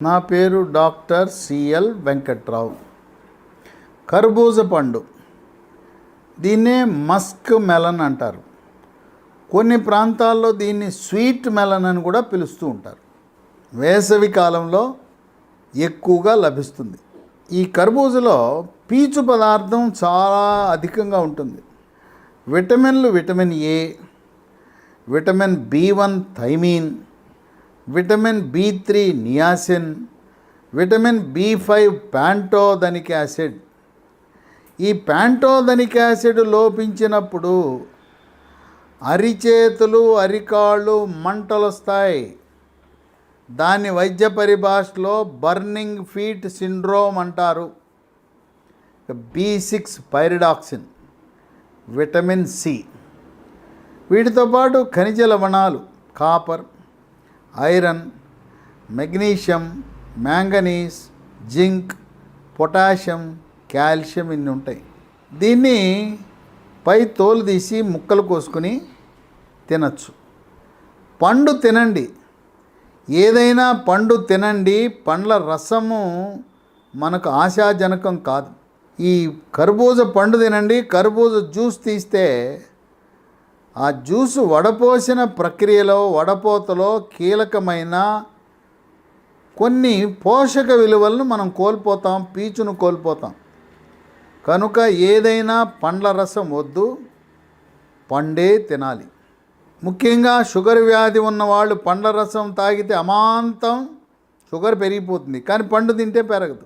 నా పేరు doctor CL Venkatrao. కర్బూజ పండు, దీన్నే మస్క్ మెలన్ అంటారు. కొన్ని ప్రాంతాల్లో దీన్ని స్వీట్ మెలన్ అని కూడా పిలుస్తూ ఉంటారు. వేసవి కాలంలో ఎక్కువగా లభిస్తుంది. ఈ కర్బూజలో పీచు పదార్థం చాలా అధికంగా ఉంటుంది. Vitamin A, vitamin B1 thiamine, vitamin B3 niacin, vitamin B5 pantothenic acid. ఈ ప్యాంటోథనిక్ యాసిడ్ లోపించినప్పుడు అరిచేతులు అరికాళ్ళు మంటలు వస్తాయి. దాన్ని వైద్య పరిభాషలో బర్నింగ్ ఫీట్ సిండ్రోమ్ అంటారు. B6 పైరిడాక్సిన్, విటమిన్ సి, వీటితో పాటు ఖనిజ లవణాలు copper, iron, magnesium, manganese, zinc, potassium, calcium ఇన్ని ఉంటాయి. దీన్ని పై తోలు తీసి ముక్కలు కోసుకొని తినచ్చు. పండు తినండి, ఏదైనా పండు తినండి. పండ్ల రసము మనకు ఆశాజనకం కాదు. ఈ కర్బూజ పండు తినండి. కర్బూజ జ్యూస్ తీస్తే ఆ జ్యూసు వడపోసిన ప్రక్రియలో వడపోతలో కీలకమైన కొన్ని పోషక విలువలను మనం కోల్పోతాం, పీచును కోల్పోతాం. కనుక ఏదైనా పండ్ల రసం వద్దు, పండే తినాలి. ముఖ్యంగా షుగర్ వ్యాధి ఉన్నవాళ్ళు పండ్ల రసం తాగితే అమాంతం షుగర్ పెరిగిపోతుంది, కానీ పండు తింటే పెరగదు.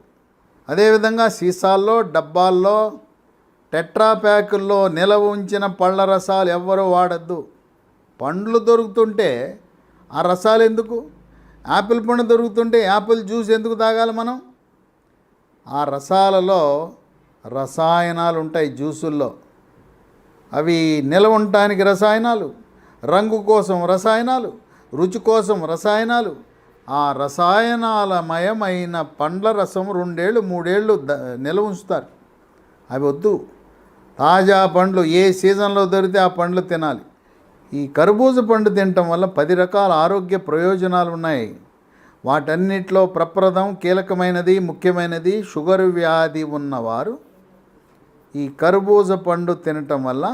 అదేవిధంగా సీసాల్లో, డబ్బాల్లో, టెట్రా ప్యాకుల్లో నిలవ ఉంచిన పళ్ళ రసాలు ఎవ్వరూ వాడద్దు. పండ్లు దొరుకుతుంటే ఆ రసాలు ఎందుకు? యాపిల్ పండు దొరుకుతుంటే యాపిల్ జ్యూస్ ఎందుకు తాగాలి మనం? ఆ రసాలలో రసాయనాలు ఉంటాయి. జ్యూసుల్లో అవి నిలవ ఉండటానికి రసాయనాలు, రంగు కోసం రసాయనాలు, రుచి కోసం రసాయనాలు. ఆ రసాయనాలమయమైన పండ్ల రసం 2 ఏళ్ళు 3 ఏళ్ళు నిలవ ఉంచుతారు. అవి వద్దు. తాజా పండ్లు ఏ సీజన్లో దొరికితే ఆ పండ్లు తినాలి. ఈ కర్బూజ పండు తినటం వల్ల 10 రకాల ఆరోగ్య ప్రయోజనాలు ఉన్నాయి. వాటన్నిటిలో ప్రప్రథం, కీలకమైనది, ముఖ్యమైనది షుగర్ వ్యాధి ఉన్నవారు ఈ కర్బూజ పండు తినటం వల్ల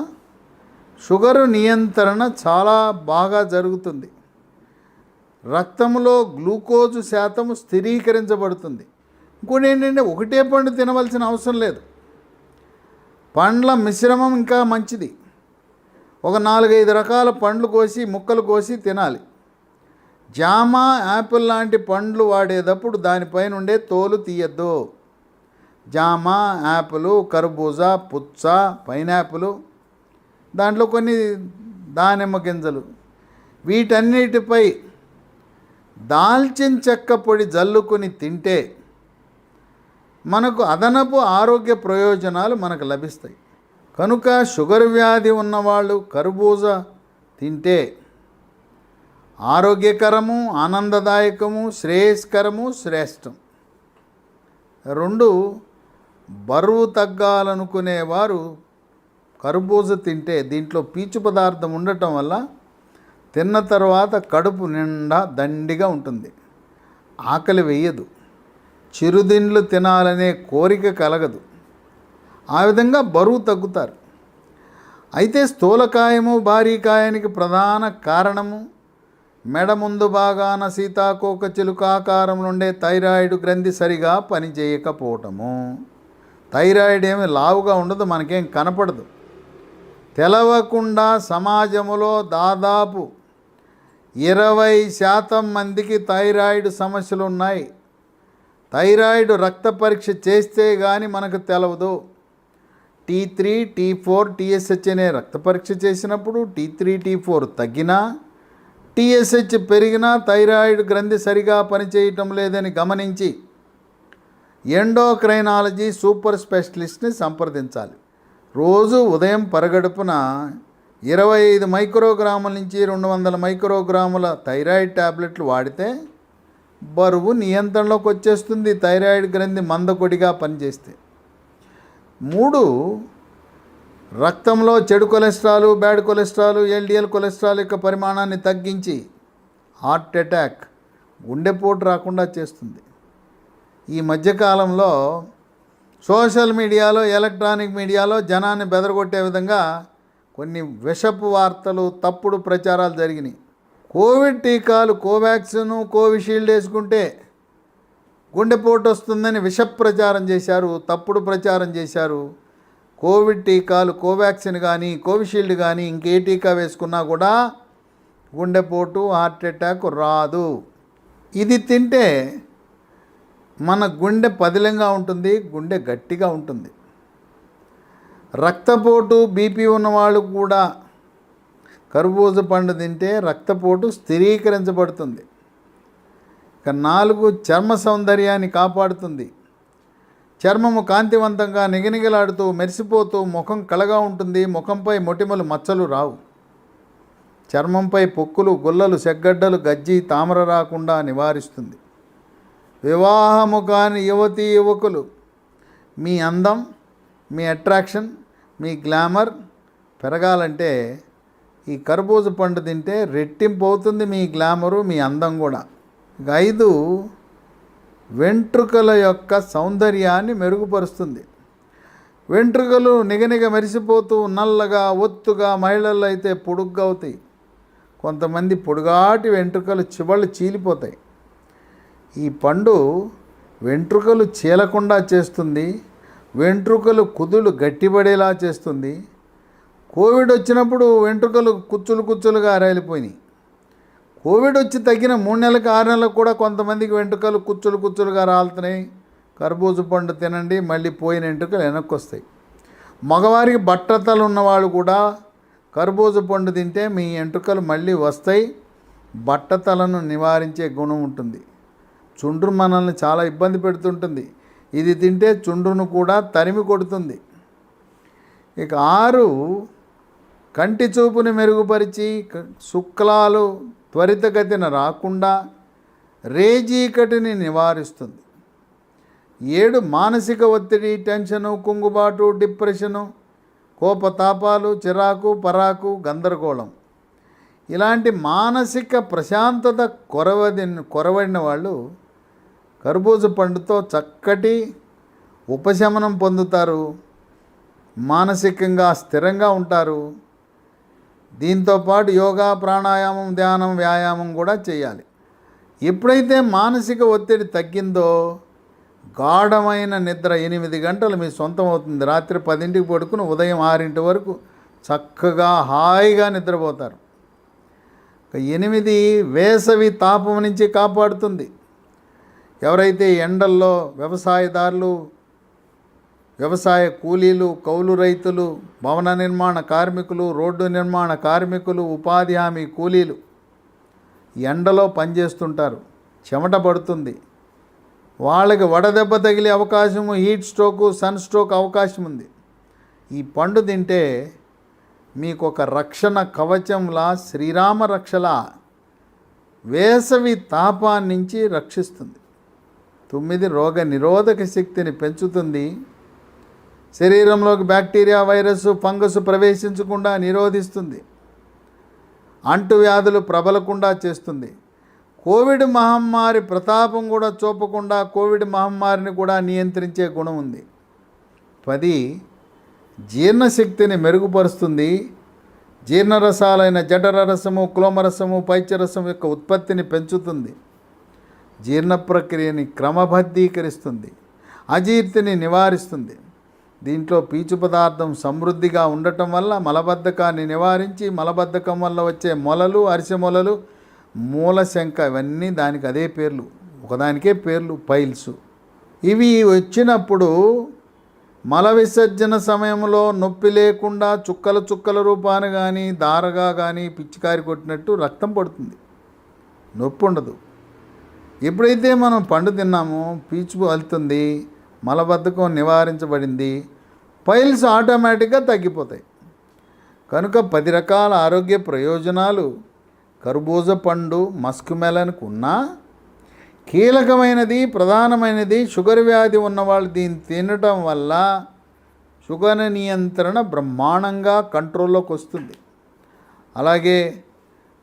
షుగరు నియంత్రణ చాలా బాగా జరుగుతుంది. రక్తంలో గ్లూకోజు శాతం స్థిరీకరించబడుతుంది. ఇంకోటి ఏంటంటే, ఒకటే పండు తినవలసిన అవసరం లేదు. పండ్ల మిశ్రమం ఇంకా మంచిది. ఒక 4-5 రకాల పండ్లు కోసి ముక్కలు కోసి తినాలి. జామ, యాపిల్ లాంటి పండ్లు వాడేటప్పుడు దానిపైన ఉండే తోలు తీయద్దు. జామ, యాపిల్, కర్బూజా, పుచ్చ, పైనాపిల్, దాంట్లో కొన్ని దానిమ్మ గింజలు, వీటన్నిటిపై దాల్చిన చెక్క పొడి జల్లుకొని తింటే మనకు అదనపు ఆరోగ్య ప్రయోజనాలు మనకు లభిస్తాయి. కనుక షుగర్ వ్యాధి ఉన్నవాళ్ళు కర్బూజా తింటే ఆరోగ్యకరము, ఆనందదాయకము, శ్రేయస్కరము, శ్రేష్టం. 2, బరువు తగ్గాలనుకునేవారు కర్బూజా తింటే దీంట్లో పీచు పదార్థం ఉండటం వల్ల తిన్న తర్వాత కడుపు నిండా దండిగా ఉంటుంది, ఆకలి వేయదు, చిరుదిండ్లు తినాలనే కోరిక కలగదు. ఆ విధంగా బరువు తగ్గుతారు. అయితే స్థూలకాయము, భారీకాయానికి ప్రధాన కారణము మెడ ముందు భాగాన సీతాకోక చిలుక ఆకారం నుండే థైరాయిడ్ గ్రంథి సరిగా పనిచేయకపోవటము. థైరాయిడ్ ఏమి లావుగా ఉండదు, మనకేం కనపడదు. తెలవకుండా సమాజంలో దాదాపు 20% మందికి థైరాయిడ్ సమస్యలు ఉన్నాయి. థైరాయిడ్ రక్త పరీక్ష చేస్తే కానీ మనకు తెలవదు. T3, T4, TSH అనే రక్త పరీక్ష చేసినప్పుడు T3, T4 తగ్గినా, TSH పెరిగినా థైరాయిడ్ గ్రంథి సరిగా పనిచేయటం లేదని గమనించి ఎండోక్రైనాలజీ సూపర్ స్పెషలిస్ట్ని సంప్రదించాలి. రోజు ఉదయం పరగడుపున 25 మైక్రోగ్రాముల నుంచి 200 మైక్రోగ్రాముల థైరాయిడ్ ట్యాబ్లెట్లు వాడితే బరువు నియంత్రణలోకి వచ్చేస్తుంది, థైరాయిడ్ గ్రంథి మందకొడిగా పనిచేస్తే. 3, రక్తంలో చెడు cholesterol, bad cholesterol, LDL cholesterol యొక్క పరిమాణాన్ని తగ్గించి హార్ట్ అటాక్, గుండెపోటు రాకుండా చేస్తుంది. ఈ మధ్యకాలంలో సోషల్ మీడియాలో, ఎలక్ట్రానిక్ మీడియాలో జనాన్ని బెదరగొట్టే విధంగా కొన్ని విషపు వార్తలు, తప్పుడు ప్రచారాలు జరిగినాయి. కోవిడ్ టీకాలు కోవాక్సిన్, కోవిషీల్డ్ వేసుకుంటే గుండెపోటు వస్తుందని విష ప్రచారం చేశారు, తప్పుడు ప్రచారం చేశారు. కోవిడ్ టీకాలు కోవాక్సిన్ కానీ, కోవిషీల్డ్ కానీ ఇంకే టీకా వేసుకున్నా కూడా గుండెపోటు, హార్ట్ అటాక్ రాదు. ఇది తింటే మన గుండె పదిలంగా ఉంటుంది, గుండె గట్టిగా ఉంటుంది. రక్తపోటు, బీపీ ఉన్నవాళ్ళు కూడా కర్బూజ పండు తింటే రక్తపోటు స్థిరీకరించబడుతుంది. ఇక 4 చర్మ సౌందర్యాన్ని కాపాడుతుంది. చర్మము కాంతివంతంగా నిగనిగలాడుతూ మెరిసిపోతూ ముఖం కళగా ఉంటుంది. ముఖంపై మొటిమలు, మచ్చలు రావు. చర్మంపై పొక్కులు, గుల్లలు, సెగ్గడ్డలు, గజ్జి, తామర రాకుండా నివారిస్తుంది. వివాహము కాని యువతీ యువకులు మీ అందం, మీ అట్రాక్షన్, మీ గ్లామర్ పెరగాలంటే ఈ కర్బూజ పండు తింటే రెట్టింపు అవుతుంది మీ గ్లామరు, మీ అందం కూడా. 5 వెంట్రుకల యొక్క సౌందర్యాన్ని మెరుగుపరుస్తుంది. వెంట్రుకలు నిగనిగ మెరిసిపోతూ నల్లగా, ఒత్తుగా, మహిళల్లో అయితే పొడుగ్గా అవుతాయి. కొంతమంది పొడుగాటి వెంట్రుకలు చివళ్ళు చీలిపోతాయి. ఈ పండు వెంట్రుకలు చీలకుండా చేస్తుంది, వెంట్రుకలు కుదులు గట్టిపడేలా చేస్తుంది. కోవిడ్ వచ్చినప్పుడు వెంట్రుకలు కుచ్చులుగా రైలిపోయినాయి. కోవిడ్ వచ్చి తగ్గిన 3 నెలలకు 6 నెలలకు కూడా కొంతమందికి వెంట్రుకలు కుచ్చులుగా రాలుతున్నాయి. కర్బూజ పండు తినండి, మళ్ళీ పోయిన వెంట్రుకలు వెనక్కి వస్తాయి. మగవారికి బట్టతలు ఉన్నవాళ్ళు కూడా కర్బూజ పండు తింటే మీ వెంట్రుకలు మళ్ళీ వస్తాయి. బట్టతలను నివారించే గుణం ఉంటుంది. చుండ్రు మనల్ని చాలా ఇబ్బంది పెడుతుంటుంది. ఇది తింటే చుండ్రును కూడా తరిమి కొడుతుంది. ఇక 6 కంటి చూపుని మెరుగుపరిచి శుక్లాలు త్వరితగతిన రాకుండా రేజీకటిని నివారిస్తుంది. 7 మానసిక ఒత్తిడి, టెన్షను, కుంగుబాటు, డిప్రెషను, కోపతాపాలు, చిరాకు, పరాకు, గందరగోళం ఇలాంటి మానసిక ప్రశాంతత కొరవడిన వాళ్ళు కర్బూజ పండుతో చక్కటి ఉపశమనం పొందుతారు. మానసికంగా స్థిరంగా ఉంటారు. దీంతోపాటు యోగా, ప్రాణాయామం, ధ్యానం, వ్యాయామం కూడా చేయాలి. ఎప్పుడైతే మానసిక ఒత్తిడి తగ్గిందో గాఢమైన నిద్ర 8 గంటలు మీ సొంతం అవుతుంది. రాత్రి 10ంటికి పడుకుని ఉదయం 6 వరకు చక్కగా హాయిగా నిద్రపోతారు. 8 వేసవి తాపం నుంచి కాపాడుతుంది. ఎవరైతే ఎండల్లో వ్యవసాయదారులు, వ్యవసాయ కూలీలు, కౌలు రైతులు, భవన నిర్మాణ కార్మికులు, రోడ్డు నిర్మాణ కార్మికులు, ఉపాధి హామీ కూలీలు ఎండలో పనిచేస్తుంటారు, చెమట పడుతుంది, వాళ్ళకి వడదెబ్బ తగిలే అవకాశము, హీట్ స్ట్రోకు, సన్ స్ట్రోక్ అవకాశం ఉంది. ఈ పండు తింటే మీకు ఒక రక్షణ కవచంలా, శ్రీరామ రక్షలా వేసవి తాపాన్నించి రక్షిస్తుంది. 9 రోగ నిరోధక శక్తిని పెంచుతుంది. శరీరంలోకి బ్యాక్టీరియా, వైరస్, ఫంగస్ ప్రవేశించకుండా నిరోధిస్తుంది. అంటువ్యాధులు ప్రబలకుండా చేస్తుంది. కోవిడ్ మహమ్మారి ప్రతాపం కూడా చూపకుండా కోవిడ్ మహమ్మారిని కూడా నియంత్రించే గుణం ఉంది. 10 జీర్ణశక్తిని మెరుగుపరుస్తుంది. జీర్ణరసాలైన జఠరరసము, క్లోమరసము, పైత్యరసం యొక్క ఉత్పత్తిని పెంచుతుంది. జీర్ణ ప్రక్రియని క్రమబద్ధీకరిస్తుంది. అజీర్తిని నివారిస్తుంది. దీంట్లో పీచు పదార్థం సమృద్ధిగా ఉండటం వల్ల మలబద్ధకాన్ని నివారించి, మలబద్ధకం వల్ల వచ్చే మొలలు, అరిసె మొలలు, మూలశంక ఇవన్నీ దానికి అదే పేర్లు, ఒకదానికే పేర్లు, పైల్స్. ఇవి వచ్చినప్పుడు మల విసర్జన సమయంలో నొప్పి లేకుండా చుక్కల రూపాన కానీ, దారగా కానీ పిచ్చికారి కొట్టినట్టు రక్తం పడుతుంది, నొప్పి ఉండదు. ఎప్పుడైతే మనం పండు తిన్నామో పీచు వెళ్తుంది, మలబద్ధకం నివారించబడింది, పైల్స్ ఆటోమేటిక్గా తగ్గిపోతాయి. కనుక 10 రకాల ఆరోగ్య ప్రయోజనాలు కర్బూజ పండు, మస్క్ మెలన్కు ఉన్నా కీలకమైనది, ప్రధానమైనది షుగర్ వ్యాధి ఉన్నవాళ్ళు దీన్ని తినటం వల్ల షుగర్ నియంత్రణ బ్రహ్మాండంగా కంట్రోల్లోకి వస్తుంది. అలాగే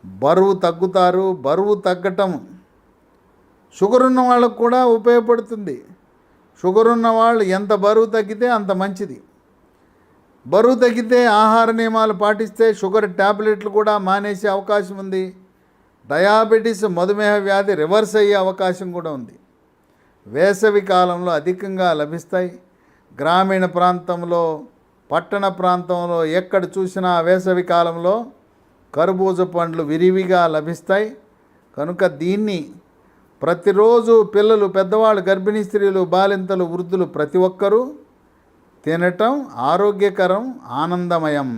బరువు తగ్గుతారు. బరువు తగ్గటం షుగర్ ఉన్న వాళ్ళకు కూడా ఉపయోగపడుతుంది. షుగర్ ఉన్న వాళ్ళు ఎంత బరువు తగ్గితే అంత మంచిది. బరువు తగ్గితే ఆహార నియమాలు పాటిస్తే షుగర్ ట్యాబ్లెట్లు కూడా మానేసే అవకాశం ఉంది. డయాబెటీస్, మధుమేహ వ్యాధి రివర్స్ అయ్యే అవకాశం కూడా ఉంది. వేసవి కాలంలో అధికంగా లభిస్తాయి. గ్రామీణ ప్రాంతంలో, పట్టణ ప్రాంతంలో ఎక్కడ చూసినా వేసవి కాలంలో కర్బూజ పండ్లు విరివిగా లభిస్తాయి. కనుక దీన్ని ప్రతిరోజు పిల్లలు, పెద్దవాళ్ళు, గర్భిణీ స్త్రీలు, బాలింతలు, వృద్ధులు ప్రతి ఒక్కరూ తినటం ఆరోగ్యకరం, ఆనందమయం.